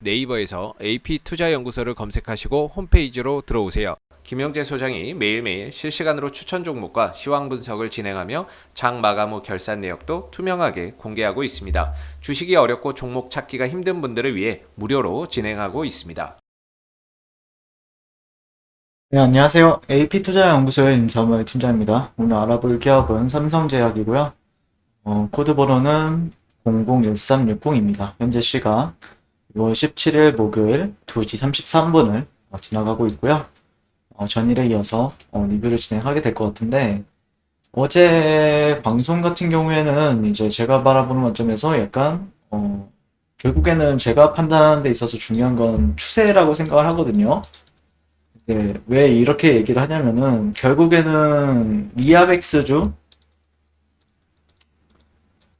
네이버에서 AP투자연구소를 검색하시고 홈페이지로 들어오세요. 김영재 소장이 매일매일 실시간으로 추천 종목과 시황 분석을 진행하며 장 마감 후 결산 내역도 투명하게 공개하고 있습니다. 주식이 어렵고 종목 찾기가 힘든 분들을 위해 무료로 진행하고 있습니다. 네, 안녕하세요. AP투자연구소의 임사무엘 팀장입니다. 오늘 알아볼 기업은 삼성제약이고요. 코드 번호는 001360입니다. 현재 시각 6월 17일 목요일 2시 33분을 지나가고 있고요. 전일에 이어서 리뷰를 진행하게 될 것 같은데, 어제 방송 같은 경우에는 이제 제가 바라보는 관점에서 약간 결국에는 제가 판단하는 데 있어서 중요한 건 추세라고 생각을 하거든요. 네, 왜 이렇게 얘기를 하냐면은 결국에는 리아벡스주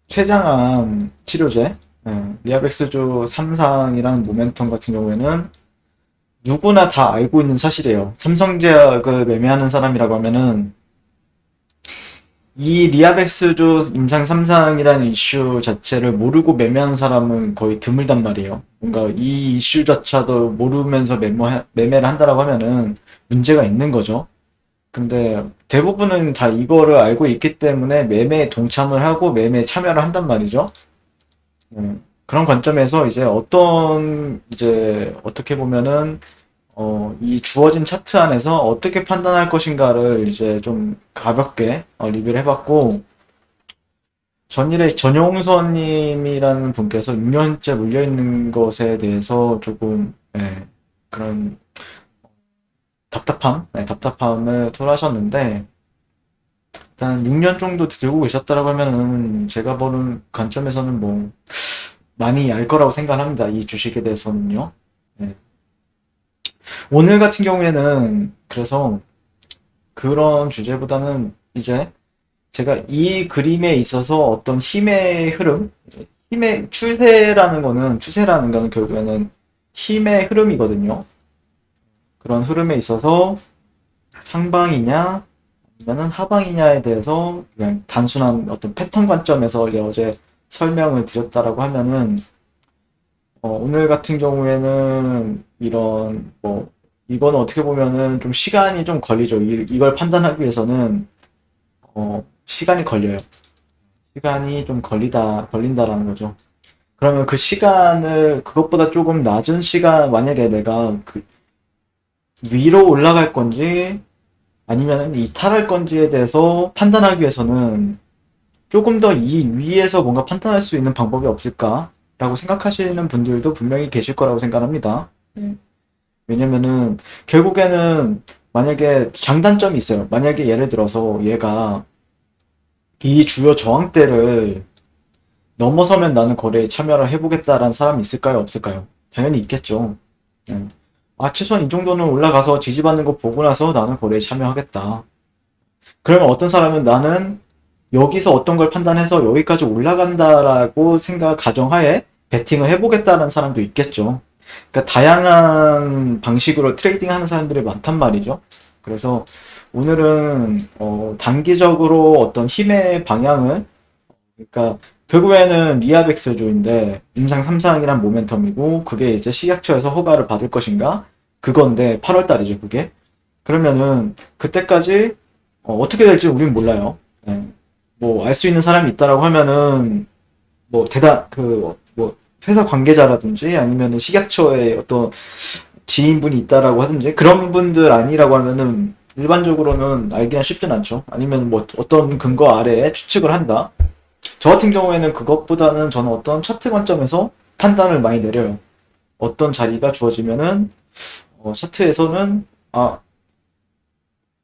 췌장암 치료제, 리아벡스주 삼상이라는 모멘텀 같은 경우에는 누구나 다 알고 있는 사실이에요. 삼성제약을 매매하는 사람이라고 하면은 이 리아벡스주 임상 3상이라는 이슈 자체를 모르고 매매하는 사람은 거의 드물단 말이에요. 뭔가 이 이슈 자체도 모르면서 매매를 한다라고 하면은 문제가 있는 거죠. 근데 대부분은 다 이거를 알고 있기 때문에 매매에 동참을 하고 매매에 참여를 한단 말이죠. 그런 관점에서 이제 어떻게 보면은 이 주어진 차트 안에서 어떻게 판단할 것인가를 이제 좀 가볍게 리뷰를 해봤고, 전일에 전용선님이라는 분께서 6년째 물려있는 것에 대해서 조금, 그런 답답함을 토로하셨는데, 일단 6년 정도 들고 계셨다라고 하면은 제가 보는 관점에서는 뭐 많이 알 거라고 생각합니다. 이 주식에 대해서는요. 네. 오늘 같은 경우에는 그래서 그런 주제보다는 이제 제가 이 그림에 있어서 어떤 힘의 흐름, 추세라는 거는 결국에는 힘의 흐름이거든요. 그런 흐름에 있어서 상방이냐, 아니면은 하방이냐에 대해서 그냥 단순한 어떤 패턴 관점에서 이제 어제 설명을 드렸다라고 하면은, 오늘 같은 경우에는 이거는 어떻게 보면은 좀 시간이 좀 걸리죠. 이걸 판단하기 위해서는, 시간이 걸려요. 시간이 좀 걸린다라는 거죠. 그러면 그 시간을, 그것보다 조금 낮은 시간, 만약에 내가 그 위로 올라갈 건지, 아니면 이탈할 건지에 대해서 판단하기 위해서는 조금 더 이 위에서 뭔가 판단할 수 있는 방법이 없을까라고 생각하시는 분들도 분명히 계실 거라고 생각합니다. 왜냐면은 결국에는 만약에 장단점이 있어요. 만약에 예를 들어서 얘가 이 주요 저항대를 넘어서면 나는 거래에 참여를 해보겠다라는 사람이 있을까요? 없을까요? 당연히 있겠죠. 예. 최소한 이 정도는 올라가서 지지받는 거 보고 나서 나는 거래에 참여하겠다. 그러면 어떤 사람은 나는 여기서 어떤 걸 판단해서 여기까지 올라간다라고 가정하에 베팅을 해보겠다는 사람도 있겠죠. 그러니까 다양한 방식으로 트레이딩 하는 사람들이 많단 말이죠. 그래서 오늘은 단기적으로 어떤 힘의 방향을, 그러니까 결국에는 리아벡스주인데 임상 3상이란 모멘텀이고, 그게 이제 식약처에서 허가를 받을 것인가 그건데 8월 달이죠 그게. 그러면은 그때까지 어떻게 될지 우린 몰라요. 뭐 알 수 있는 사람이 있다라고 하면은 뭐 회사 관계자라든지 아니면은 식약처의 어떤 지인분이 있다라고 하든지, 그런 분들 아니라고 하면은 일반적으로는 알기는 쉽진 않죠. 아니면 뭐 어떤 근거 아래에 추측을 한다. 저 같은 경우에는 그것보다는 저는 어떤 차트 관점에서 판단을 많이 내려요. 어떤 자리가 주어지면은 차트에서는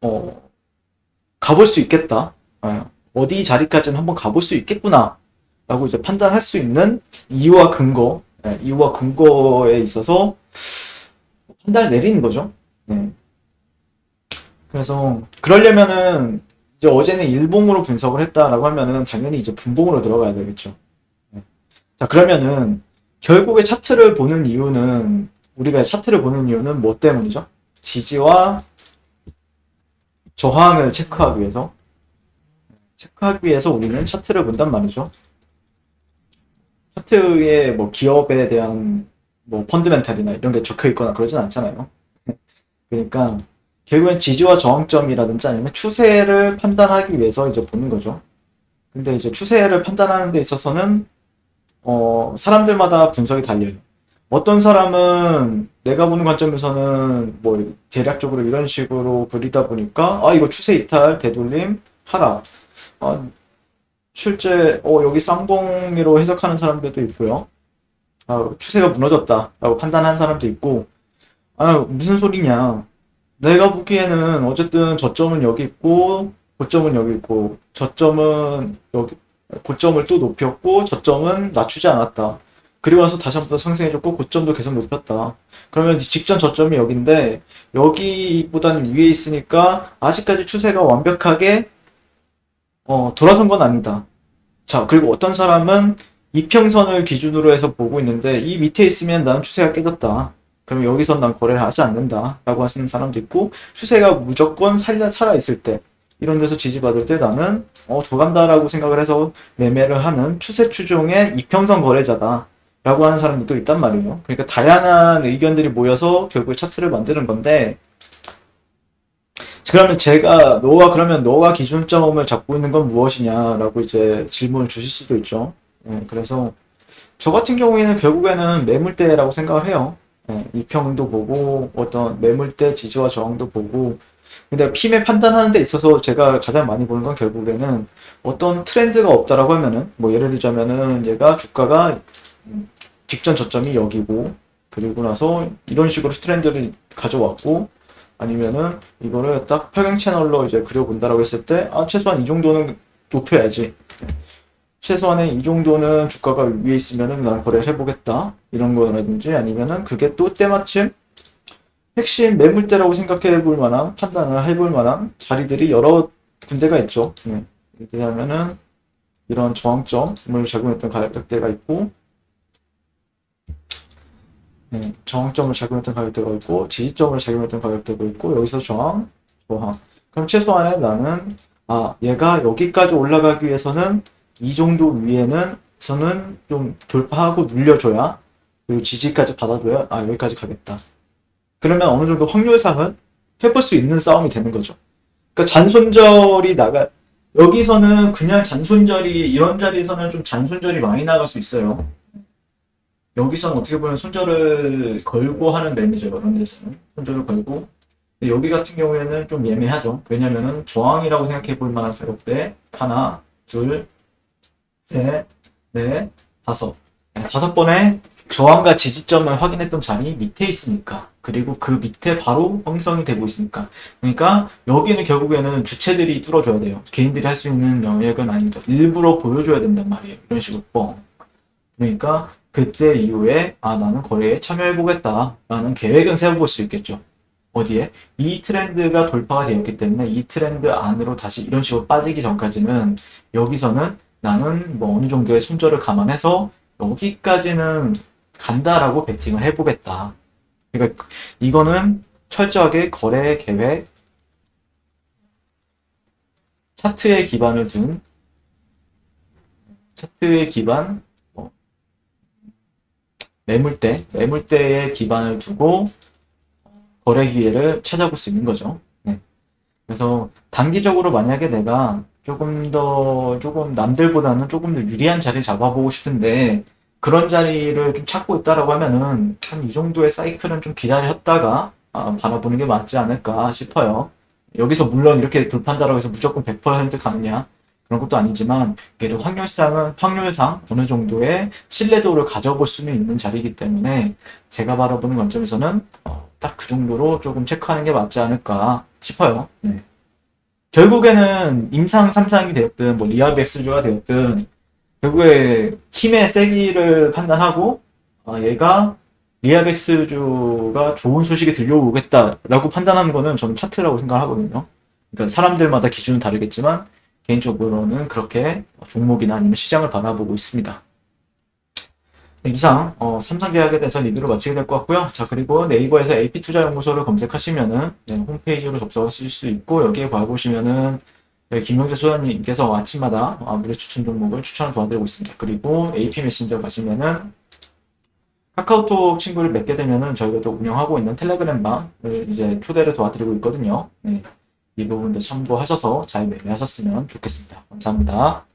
어, 가볼 수 있겠다. 어디 자리까지는 한번 가볼 수 있겠구나. 라고 이제 판단할 수 있는 이유와 근거에 있어서 판단을 내리는 거죠. 네. 그래서 그러려면은 이제 어제는 일봉으로 분석을 했다라고 하면은 당연히 이제 분봉으로 들어가야 되겠죠. 네. 자, 그러면은 결국에 우리가 차트를 보는 이유는 뭐 때문이죠? 지지와 저항을 체크하기 위해서 우리는 차트를 본단 말이죠. 차트의 뭐 기업에 대한 뭐 펀드멘탈이나 이런 게 적혀 있거나 그러진 않잖아요. 그러니까 결국엔 지지와 저항점이라든지 아니면 추세를 판단하기 위해서 이제 보는 거죠. 근데 이제 추세를 판단하는 데 있어서는 사람들마다 분석이 달려요. 어떤 사람은 내가 보는 관점에서는 뭐 대략적으로 이런 식으로 그리다 보니까 이거 추세 이탈, 되돌림, 하락. 실제 여기 쌍봉이로 해석하는 사람들도 있고요. 추세가 무너졌다라고 판단한 사람도 있고, 무슨 소리냐. 내가 보기에는 어쨌든 저점은 여기 있고, 고점은 여기 있고, 저점은 여기, 고점을 또 높였고, 저점은 낮추지 않았다. 그리고 나서 다시 한 번 더 상승해줬고, 고점도 계속 높였다. 그러면 직전 저점이 여기인데, 여기보다는 위에 있으니까, 아직까지 추세가 완벽하게, 돌아선 건 아니다. 자, 그리고 어떤 사람은 이평선을 기준으로 해서 보고 있는데, 이 밑에 있으면 나는 추세가 깨졌다. 그럼 여기서 난 거래를 하지 않는다. 라고 하시는 사람도 있고, 추세가 무조건 살아있을 때, 이런 데서 지지받을 때 나는, 더 간다라고 생각을 해서 매매를 하는 추세 추종의 이평선 거래자다. 라고 하는 사람들도 있단 말이에요. 그러니까 다양한 의견들이 모여서 결국 차트를 만드는 건데, 그러면 너가 기준점을 잡고 있는 건 무엇이냐라고 이제 질문을 주실 수도 있죠. 그래서 저 같은 경우에는 결국에는 매물대라고 생각을 해요. 이평도 보고 어떤 매물대 지지와 저항도 보고, 근데 PM에 판단하는 데 있어서 제가 가장 많이 보는 건 결국에는 어떤 트렌드가 없다라고 하면은, 뭐 예를 들자면은 얘가 주가가 직전 저점이 여기고, 그리고 나서 이런 식으로 트렌드를 가져왔고, 아니면은 이거를 딱 평행 채널로 이제 그려본다라고 했을 때, 최소한 이 정도는 높여야지. 최소한의 이 정도는 주가가 위에 있으면은 난 거래를 해보겠다. 이런 거라든지, 아니면은 그게 또 때마침 핵심 매물대라고 생각해 볼 만한, 판단을 해볼 만한 자리들이 여러 군데가 있죠. 예를 들자면은 이런 저항점을 제공했던 가격대가 있고, 저항점을 작용했던 가격대가 있고, 지지점을 작용했던 가격대가 있고, 여기서 저항. 그럼 최소한에 나는, 얘가 여기까지 올라가기 위해서는 이 정도 위에는 좀 돌파하고 눌려줘야, 그리고 지지까지 받아줘야, 여기까지 가겠다. 그러면 어느 정도 확률상은 해볼 수 있는 싸움이 되는 거죠. 그러니까 여기서는 그냥 이런 자리에서는 좀 잔손절이 많이 나갈 수 있어요. 여기서는 어떻게 보면 손절을 걸고 하는 매매죠. 이런 데서는 손절을 걸고. 근데 여기 같은 경우에는 좀 예매하죠. 왜냐면은 저항이라고 생각해 볼 만한 가격대 하나, 둘, 셋, 넷, 다섯. 5번의 저항과 지지점을 확인했던 자리 밑에 있으니까. 그리고 그 밑에 바로 형성이 되고 있으니까. 그러니까 여기는 결국에는 주체들이 뚫어줘야 돼요. 개인들이 할 수 있는 영역은 아니다. 일부러 보여줘야 된단 말이에요. 이런 식으로 뻥. 그러니까 그때 이후에 나는 거래에 참여해보겠다 라는 계획은 세워볼 수 있겠죠. 어디에? 이 트렌드가 돌파가 되었기 때문에 이 트렌드 안으로 다시 이런 식으로 빠지기 전까지는 여기서는 나는 뭐 어느 정도의 손절을 감안해서 여기까지는 간다라고 베팅을 해보겠다. 그러니까 이거는 철저하게 거래 계획, 차트에 기반을 둔, 차트에 기반, 매물대에 기반을 두고 거래 기회를 찾아볼 수 있는 거죠. 그래서 단기적으로 만약에 내가 조금 남들보다는 조금 더 유리한 자리를 잡아보고 싶은데 그런 자리를 좀 찾고 있다라고 하면은 한 이 정도의 사이클은 좀 기다렸다가 바라보는 게 맞지 않을까 싶어요. 여기서 물론 이렇게 돌파한다라고 해서 무조건 100% 가느냐 그런 것도 아니지만 그래도 확률상 어느 정도의 신뢰도를 가져볼 수는 있는 자리이기 때문에 제가 바라보는 관점에서는 딱 그 정도로 조금 체크하는 게 맞지 않을까 싶어요. 결국에는 임상 3상이 되었든 뭐 리아백스주가 되었든 결국에 힘의 세기를 판단하고 얘가 리아백스주가 좋은 소식이 들려오겠다라고 판단하는 거는 저는 차트라고 생각하거든요. 그러니까 사람들마다 기준은 다르겠지만 개인적으로는 그렇게 종목이나 아니면 시장을 바라보고 있습니다. 이상 삼성계약에 대해서 리뷰를 마치게 될 것 같고요. 자, 그리고 네이버에서 AP투자연구소를 검색하시면은 홈페이지로 접속하실 수 있고 여기에 봐보시면은 김영재 소장님께서 아침마다 무료 추천 종목을 추천을 도와드리고 있습니다. 그리고 AP 메신저 가시면은 카카오톡 친구를 맺게 되면은 저희가 또 운영하고 있는 텔레그램방을 이제 초대를 도와드리고 있거든요. 네. 이 부분도 참고하셔서 잘 매매하셨으면 좋겠습니다. 감사합니다.